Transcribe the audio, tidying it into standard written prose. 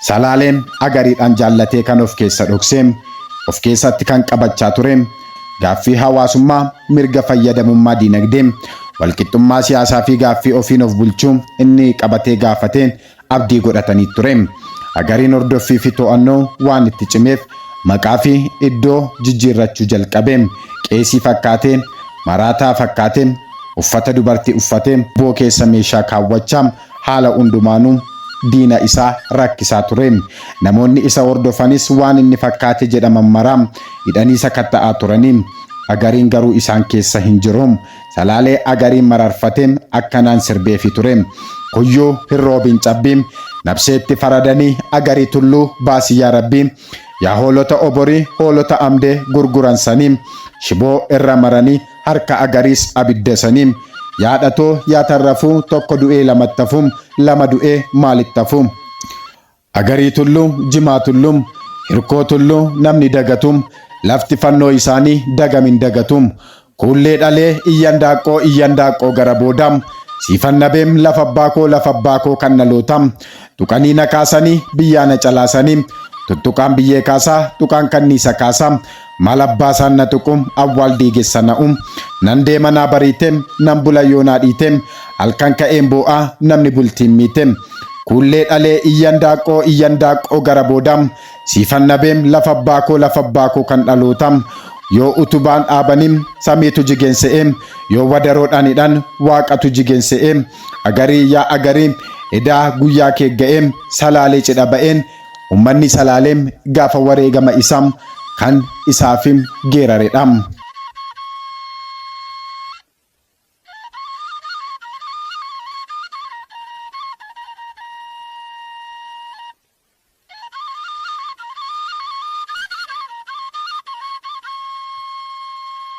Salaaleen agariidhaan jaallatee kan of keessa dhokseem, of keessatti kan qabachaa tureem, gaaffii hawaasummaa, mirga fayyadamummaa diinagdeem, walqixxummaa siyaasaa fi gaaffii ofiin of bulchuu inni qabatee gaafateen abdii godhatanii tureem. Agariin hordoffii fi to'annoo waan itti cimeef maqaa fi iddoo jijjiirrachuu jalqabeem. Qeesii fakkaateen, maraataa fakkaateen, uffata dubartii uffateen, boo keessa meeshaa kaawwachaam haala hundumaanuu diina isaa rakkisaa tureem. Namoonni isa hordofanis waan inni fakkaate jedhaman maraam hidhanii sakatta'aa turaniim. Agariin garuu isaan keessa hin jiruum. Salaalee agariin mararfateem akkanaan sirbeefi tureem. Kuyyuu hin roobin cabbiim, nabseetti faradanii agarii tulluu baasii yaa rabbiim. Yaa hoolota oborii hoolota amdee gurguran saniim, shiboo irra maranii harka agariis abiddasaniim. Yaadhatoo yaa tarrafuu tokko du'ee lamattafuum, lama du'ee maalittafuum. Agarii tulluu jimaa tullum, hirkoo tulluu namni dagatum, lafti fannoo isaanii dagamin dagatum. Kuullee dhalee iyyan daaqqoo gara boodam, siifannabeem lafa abbaakoo kan nalootam. Tuqanii na kaasanii biyyaa na calaasanii, tuttuqaan biyyee kaasaa tuqaan kanniisa kaasaa. Maal abbaasaan na tuqum awwaal diigessa na'um. Nan deema naa bariitem nan bula yoonaa dhiitem, halkan ka'een boo'aa namni bultiin miitem. Kuullee dhalee iyyan daaqqoo gara boodam, siifannabeem lafa abbaakoo kan dhalootam. Yoo utubaan dhaabanim samiitu jigeense'eem, yoo wadaroodhaanidhaan waaqatu jigeense'eem. Agarii yaa agarii edaa guyyaa kee ga'eem, salaalee cidha ba'een. Ummanni salaaleem gaafa wareegama isaam kan isaafim geeraredhaam.